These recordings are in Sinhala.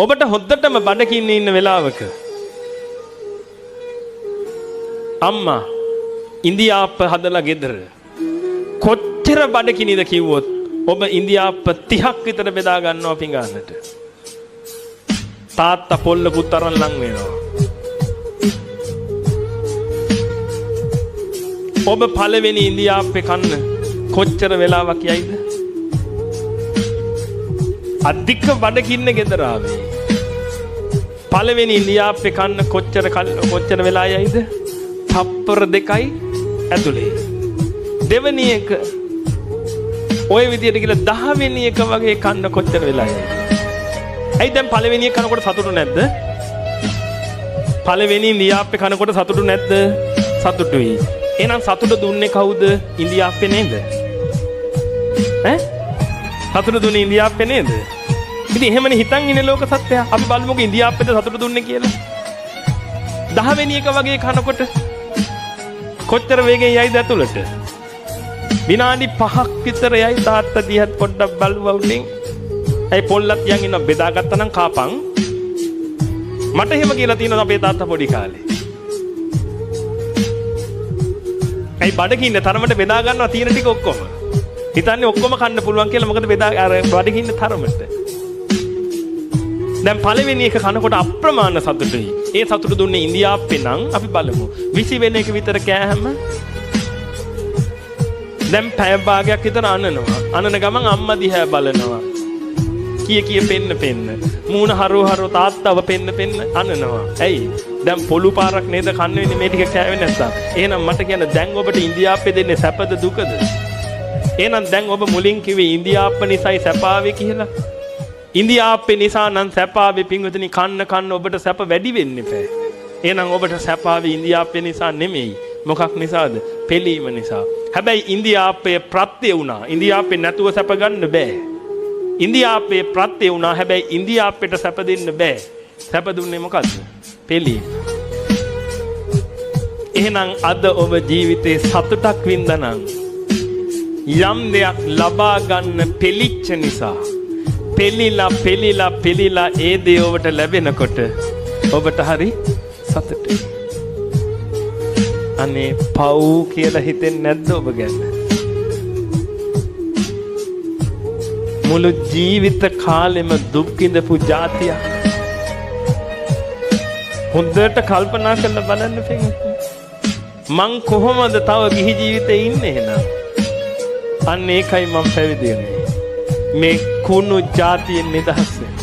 ඔබට හොද්දටම බඩකින්න ඉන්න වෙලාවක අම්මා ඉන්දියාප්ප හදලා ගෙදර කොච්චර බඩකිනිද කිව්වොත් ඔබ ඉන්දියාප්ප 30ක් විතර බෙදා ගන්නවා පිඟානට. තාත්තා පොල්ලකුත් තරම් ලං වෙනවා. ඔබ පළවෙනි ඉන්දියාප්පේ කන්න කොච්චර වෙලාවක් යයිද? අධික බඩකින්න ගෙදර ආවේ. පළවෙනි ඉන්දියාප්පේ කන්න කොච්චර වෙලා යයිද? තප්පර 2යි ඇතුලේ. දෙවෙනි එක ඔය විදියට කියලා 10 වෙනි එක වගේ කන්න කොච්චර වෙලා යයිද? ඇයි දැන් පළවෙනි එක කනකොට සතුටු නැද්ද? පළවෙනි ඉන්දියාප්පේ කනකොට සතුටු නැද්ද? සතුටුයි. එහෙනම් සතුට දුන්නේ කවුද? ඉන්දියාප්පේ නේද? සතුට දුන්නේ ඉන්දියාප්පේ නේද? ඉතින් එහෙමනේ හිතන් ඉන්නේ ලෝක සත්‍යය. අපි බලමුකෝ ඉන්දියාප්පේද සතුට දුන්නේ කියලා. 10 වෙනි එක වගේ කනකොට කොච්චර වේගෙන් යයිද ඇතුළට? විනාඩි 5ක් විතර යයි. තාත්තා දිහත් පොඩ්ඩක් බලුවා උඩින්. ඇයි පොල්ලත් යන් ඉන්න බෙදාගත්තා නම් කාපන්. මට එහෙම කියලා තියෙනවා අපේ තාත්තා පොඩි කාලේ. ඇයි බඩගින්න තරමට බෙදා ගන්නවා තියෙන ටික ඔක්කොම. හිතන්නේ ඔක්කොම කන්න පුළුවන් කියලා. මොකද බෙදා අර බඩගින්න තරමට. දැන් පළවෙනි එක කනකොට අප්‍රමාණ සතුටුයි. ඒ සතුට දුන්නේ ඉන්දියාප්පේ නම් අපි බලමු 20 වෙනි එක විතර කෑහම දැන් පැය භාගයක් විතර අනනවා. අනන ගමන් අම්මා දිහා බලනවා. කිය පෙන්න මූණ හරෝ තාත්තව පෙන්න අනනවා. ඇයි? දැන් පොළු පාරක් නේද කන්න වෙන්නේ මේ ටික කෑවේ නැත්තම්. එහෙනම් මට කියන්න දැන් ඔබට ඉන්දියාප්පේ දෙන්නේ සැපද දුකද? එහෙනම් දැන් ඔබ මුලින් කිව්වේ ඉන්දියාප්ප නිසායි සැපාවේ කියලා. ඉන්දියාප්පේ නිසා නම් සැපාවේ පින්වතුනි කන්න ඔබට සැප වැඩි වෙන්න එපා. එහෙනම් ඔබට සැපාවේ ඉන්දියාප්පේ නිසා නෙමෙයි. මොකක් නිසාද? පෙලීම නිසා. හැබැයි ඉන්දියාප්පේ ප්‍රත්‍ය වුණා. ඉන්දියාප්පේ නැතුව සැප ගන්න බෑ. ඉන්දියාප්පේ ප්‍රත්‍ය වුණා. හැබැයි ඉන්දියාප්පේට සැප දෙන්න බෑ. සැප දුන්නේ මොකද්ද? පෙලීම. එහෙනම් අද ඔබ ජීවිතේ සතුටක් වින්දනම් යම් දෙයක් ලබා ගන්න පෙලිච්ච නිසා පෙලිලා ඒ දේ ඔබට ලැබෙනකොට ඔබට හරි සතුටුයි. අනේ පව් කියලා හිතෙන්නේ නැද්ද ඔබ ගැන? මුළු ජීවිත කාලෙම දුක් විඳපු જાතියක්. හොඳට කල්පනා කරලා බලන්න පිටු. මං කොහොමද තව ගිහි ජීවිතේ ඉන්නේ එහෙනම්? අන්න ඒකයි මම පැවිදි වෙන්නේ. මේ කුණු જાතියෙන් නිදහස් වෙන්න.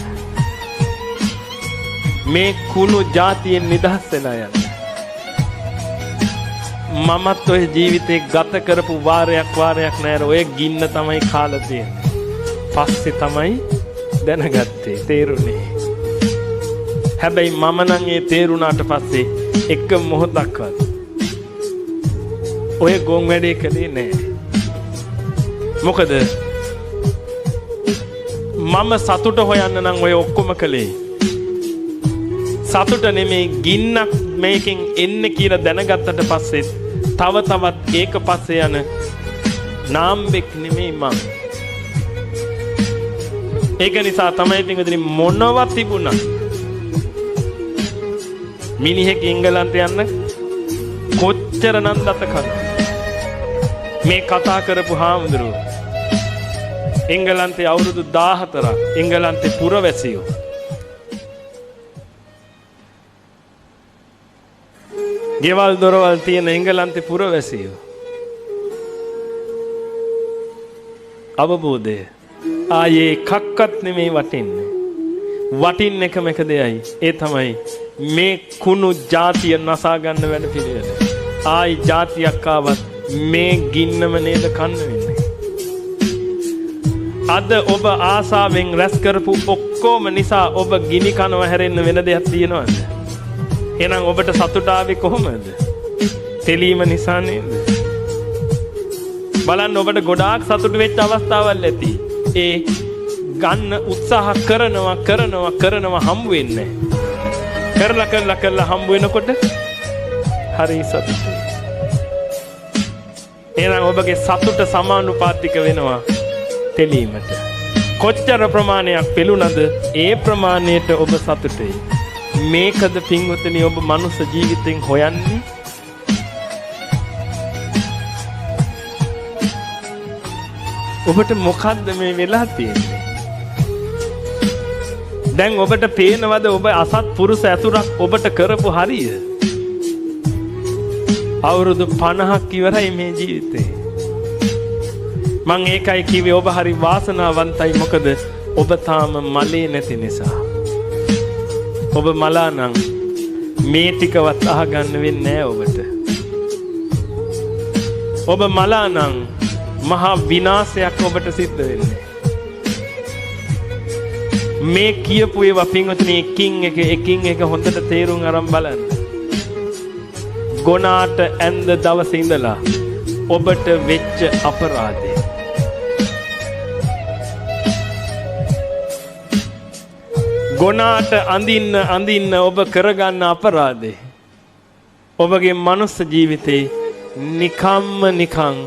මේ කුණු જાතියෙන් නිදහස් වෙලා යන්න. මමත් ඔය ජීවිතේ ගත කරපු වාරයක් නෑර ඔය ගින්න තමයි කාලා තියෙන්නේ. පස්සේ තමයි දැනගත්තේ තේරුනේ. හැබැයි මම නම් ඒ තේරුණාට පස්සේ එක මොහොතක්වත් ඔය ගොන් වැඩේ කළේ නෑ. මොකද මම සතුට හොයන්න නම් ඔය ඔක්කොම කළේ. සතුට නෙමේ ගින්නක් මේකෙන් එන්නේ කියලා දැනගත්තට පස්සේ තවත් ඒක පස්සේ යන නාම්බෙක් නෙමේ මං. ඒක නිසා තමයි පින්වතුනි මොනවා තිබුණා මිනිහෙක් ඉංගලන්තේ යන්න කොච්චර නම් දත කන මේ කතා කරපු හාමුදුරුවෝ එංගලන්තේ අවුරුදු 14ක් එංගලන්තේ පුරවැසියෝ ගෙවල් දොරවල් තියෙන එංගලන්තේ පුරවැසියෝ අවබෝධය ආයේ කක්කත් නෙමේ වටින්නේ. වටින්න එකම එක දෙයයි. ඒ තමයි මේ කුණු જાතිය නසා ගන්න වැඩ පිළිවෙල. ආයි જાතියක් ආවත් මේ ගින්නම නේද කන්න වෙන්නේ. අද ඔබ ආසාවෙන් රැස් කරපු ඔක්කොම නිසා ඔබ ගිනි කනව හැරෙන්න වෙන දෙයක් තියෙනවද? එහෙනම් ඔබට සතුට ආවේ කොහොමද? තෙලීම නිසා නේද? බලන්න ඔබට ගොඩාක් සතුට වෙච්ච අවස්ථාවල් ඇති. ඒ ගන්න උත්සාහ කරනවා හම්බ වෙන්නේ නැහැ. කරලා හම්බ වෙනකොට හරි සතුටුයි. එහෙනම් ඔබගේ සතුට සමානුපාතික වෙනවා තෙලීමට. කොච්චර ප්‍රමාණයක් පෙළුණද ඒ ප්‍රමාණයට ඔබ සතුටුයි. මේකද පින්වතුනි ඔබ මනුස්ස ජීවිතෙන් හොයන්නේ? ඔබට මොකද්ද මේ වෙලා තියෙන්නේ? දැන් ඔබට පේනවද ඔබ අසත්පුරුෂ ඇතුරක් ඔබට කරපු හරිය? අවුරුදු 50ක් ඉවරයි මේ ජීවිතේ. මං ඒකයි කිව්වේ ඔබ හරි වාසනාවන්තයි. මොකද ඔබ තාම මලේ නැති නිසා. ඔබ මලා නම් මේ ටිකවත් අහගන්න වෙන්නේ නැහැ ඔබට. ඔබ මලා නම් මහා විනාශයක් ඔබට සිද්ධ වෙන්නේ. මේ කියපු ඒවා පින්වතුනි එකින් එක හොඳට තේරුම් අරන් බලන්න. ගොනාට ඇඳ දවසේ ඉඳලා ඔබට වෙච්ච අපරාධය. ගොනාට අඳින්න ඔබ කරගන්න අපරාධේ. ඔබගේ මනුස්ස ජීවිතේ නිකන්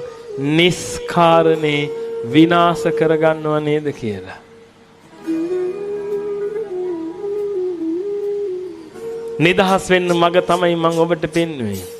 නිස්කාරණේ විනාශ කරගන්නව නේද කියලා. නිදහස් වෙන්න මග තමයි මම ඔබට පෙන්වන්නේ.